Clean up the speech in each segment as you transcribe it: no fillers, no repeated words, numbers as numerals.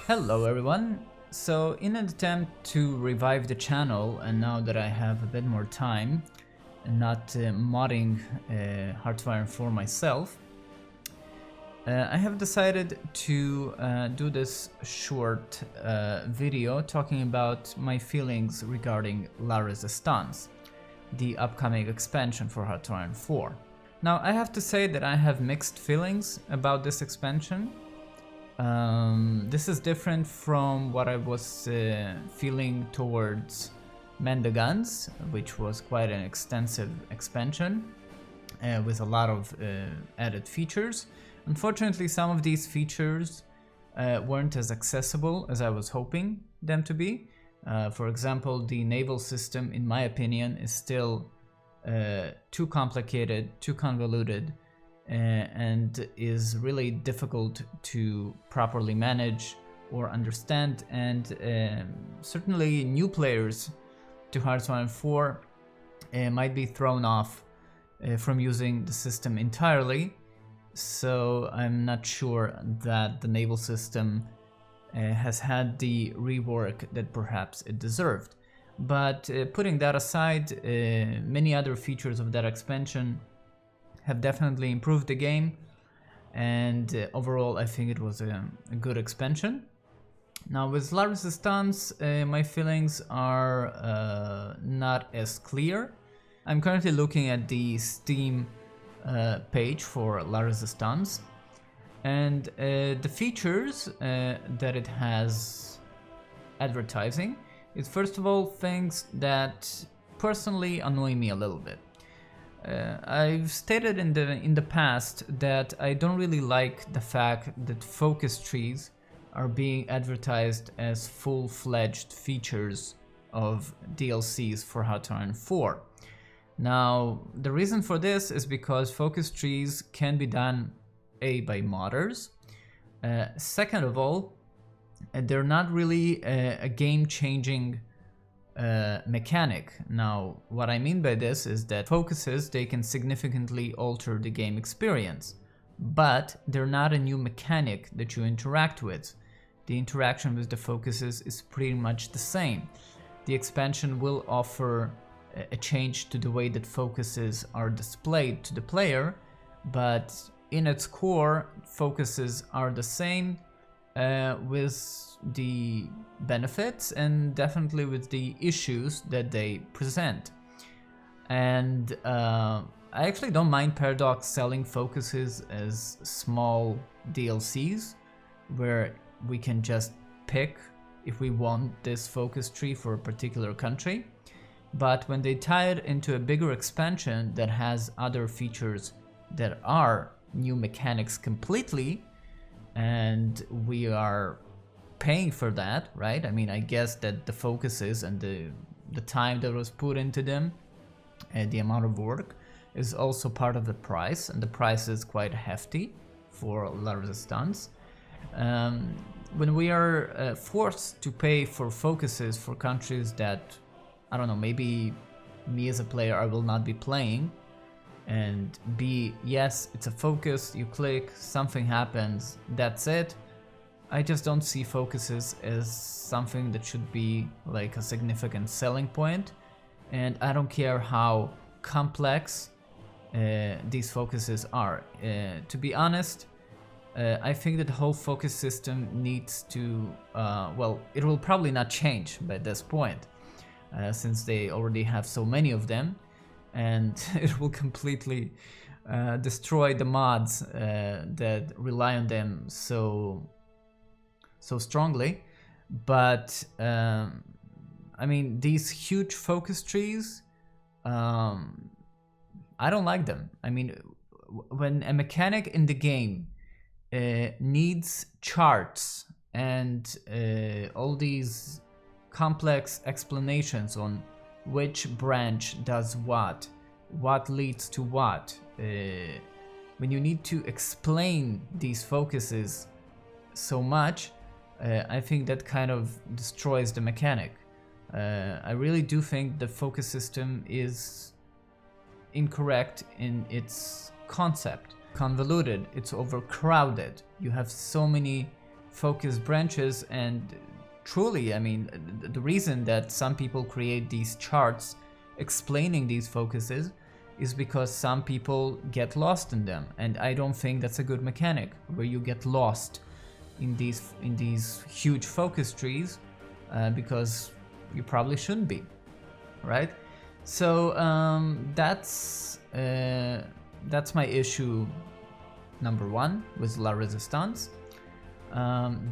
Hello everyone! So in an attempt to revive the channel, and now that I have a bit more time and not modding HOI4 myself, I have decided to do this short video talking about my feelings regarding La Resistance, the upcoming expansion for HOI4. Now I have to say that I have mixed feelings about this expansion. This is different from what I was feeling towards Mend the Guns, which was quite an extensive expansion with a lot of added features. Unfortunately, some of these features weren't as accessible as I was hoping them to be. For example, the naval system, in my opinion, is still too complicated, too convoluted, and is really difficult to properly manage or understand, and certainly new players to HOI4 might be thrown off from using the system entirely. So I'm not sure that the naval system has had the rework that perhaps it deserved. But putting that aside, many other features of that expansion have definitely improved the game, and overall I think it was a good expansion. Now with La Resistance, my feelings are not as clear. I'm currently looking at the Steam page for La Resistance, and the features that it has advertising is first of all things that personally annoy me a little bit. I've stated in the past that I don't really like the fact that focus trees are being advertised as full-fledged features of DLCs for HOI4. Now, the reason for this is because focus trees can be done by modders. Second of all, they're not really a game-changing mechanic. Now, what I mean by this is that focuses, they can significantly alter the game experience, but they're not a new mechanic that you interact with. The interaction with the focuses is pretty much the same. The expansion will offer a change to the way that focuses are displayed to the player, but in its core, focuses are the same, with the benefits and definitely with the issues that they present. And I actually don't mind Paradox selling focuses as small DLCs where we can just pick if we want this focus tree for a particular country. But when they tie it into a bigger expansion that has other features that are new mechanics completely, and we are paying for that, right? I mean, I guess that the focuses and the time that was put into them and the amount of work is also part of the price, and the price is quite hefty for La Resistance. When we are forced to pay for focuses for countries that, I don't know, maybe me as a player I will not be playing, and yes, it's a focus, you click, something happens, that's it. I just don't see focuses as something that should be like a significant selling point, and I don't care how complex these focuses are. To be honest, I think that the whole focus system needs to, well, it will probably not change by this point, since they already have so many of them, and it will completely destroy the mods that rely on them so strongly. But I mean, these huge focus trees, I don't like them. I mean, when a mechanic in the game needs charts and all these complex explanations on which branch does what leads to what, when you need to explain these focuses so much, I think that kind of destroys the mechanic. I really do think the focus system is incorrect in its concept. Convoluted, it's overcrowded. You have so many focus branches. And truly, I mean, the reason that some people create these charts explaining these focuses is because some people get lost in them, and I don't think that's a good mechanic where you get lost in these huge focus trees, because you probably shouldn't be, right? So that's my issue number one with La Resistance.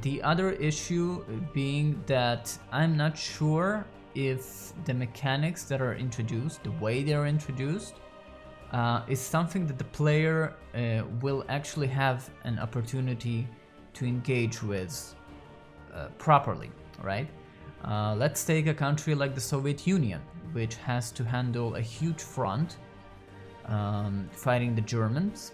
The other issue being that I'm not sure if the mechanics that are introduced, the way they're introduced, is something that the player will actually have an opportunity to engage with properly, right? Let's take a country like the Soviet Union, which has to handle a huge front fighting the Germans.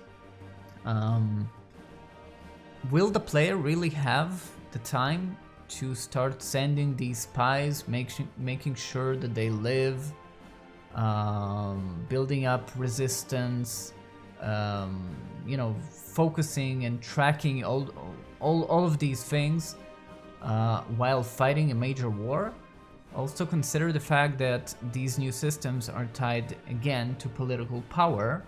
Will the player really have the time to start sending these spies, making sure that they live, building up resistance, you know, focusing and tracking all of these things while fighting a major war? Also consider the fact that these new systems are tied again to political power,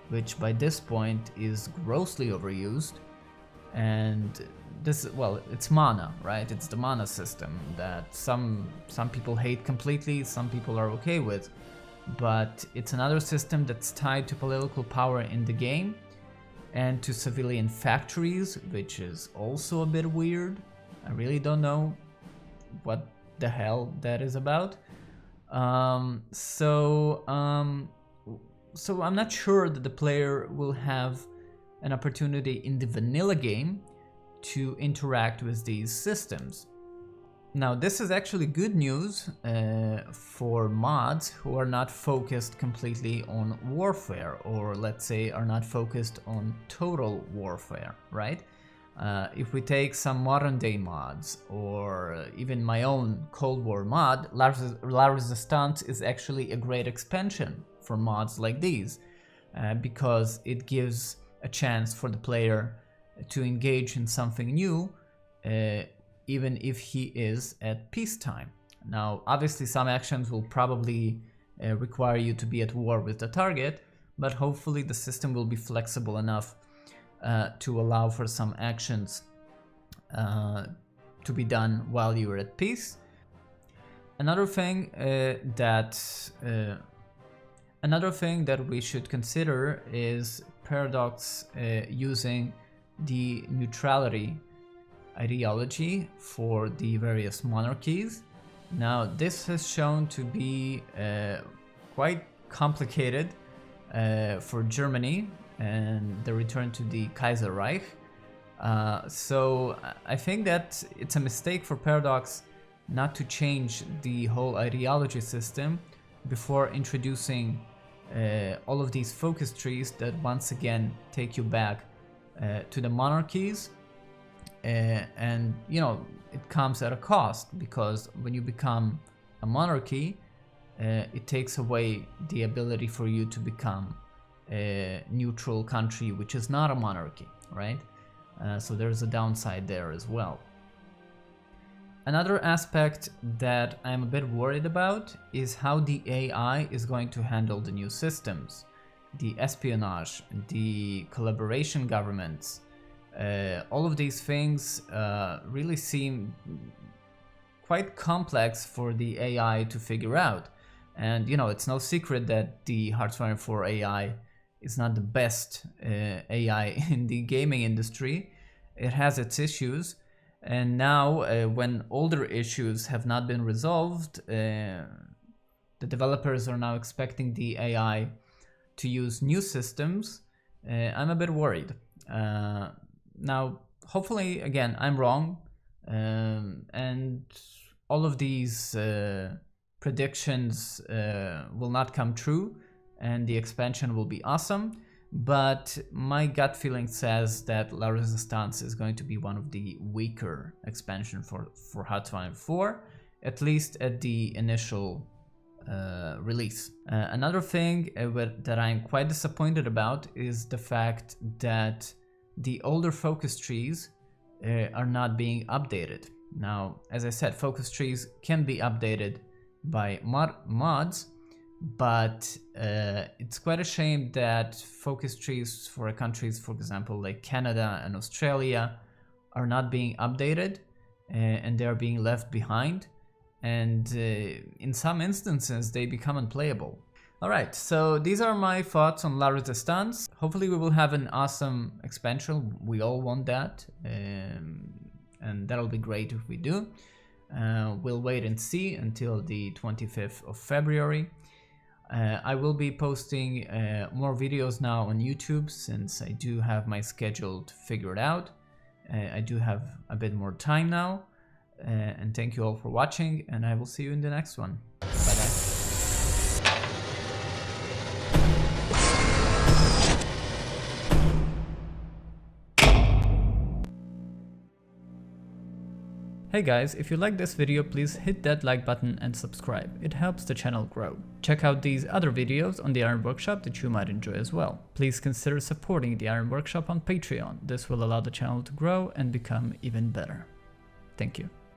which by this point is grossly overused. And this, well, it's mana, right? It's the mana system that some people hate completely, some people are okay with. But it's another system that's tied to political power in the game and to civilian factories, which is also a bit weird. I really don't know what the hell that is about. So I'm not sure that the player will have an opportunity in the vanilla game to interact with these systems. Now, this is actually good news for mods who are not focused completely on warfare, or let's say are not focused on total warfare, right? If we take some modern day mods, or even my own Cold War mod, La Resistance is actually a great expansion for mods like these, because it gives a chance for the player to engage in something new, even if he is at peacetime. Now, obviously some actions will probably require you to be at war with the target, but hopefully the system will be flexible enough to allow for some actions to be done while you are at peace. Another thing that we should consider is Paradox using the neutrality ideology for the various monarchies. Now, this has shown to be quite complicated for Germany and the return to the Kaiserreich. So I think that it's a mistake for Paradox not to change the whole ideology system before introducing all of these focus trees that once again take you back to the monarchies. And you know, it comes at a cost, because when you become a monarchy, it takes away the ability for you to become a neutral country which is not a monarchy, right? So there's a downside there as well. Another aspect that I'm a bit worried about is how the AI is going to handle the new systems. The espionage, the collaboration governments, all of these things really seem quite complex for the AI to figure out. And you know, it's no secret that the Hearthfire 4 AI is not the best AI in the gaming industry. It has its issues, and now when older issues have not been resolved, the developers are now expecting the AI to use new systems. I'm a bit worried. Now, hopefully, again, I'm wrong, and all of these predictions will not come true, and the expansion will be awesome. But my gut feeling says that La Resistance is going to be one of the weaker expansions for Hearthfire 4, at least at the initial release. Another thing that I'm quite disappointed about is the fact that the older focus trees are not being updated. Now, as I said, focus trees can be updated by mods, but it's quite a shame that focus trees for countries, for example, like Canada and Australia, are not being updated and they are being left behind. And in some instances, they become unplayable. Alright, so these are my thoughts on La Resistance. Hopefully we will have an awesome expansion. We all want that. And that'll be great if we do. We'll wait and see until the 25th of February. I will be posting more videos now on YouTube since I do have my schedule figured out. I do have a bit more time now. And thank you all for watching, and I will see you in the next one. Bye bye. Hey guys, if you like this video, please hit that like button and subscribe. It helps the channel grow. Check out these other videos on the Iron Workshop that you might enjoy as well. Please consider supporting the Iron Workshop on Patreon. This will allow the channel to grow and become even better. Thank you.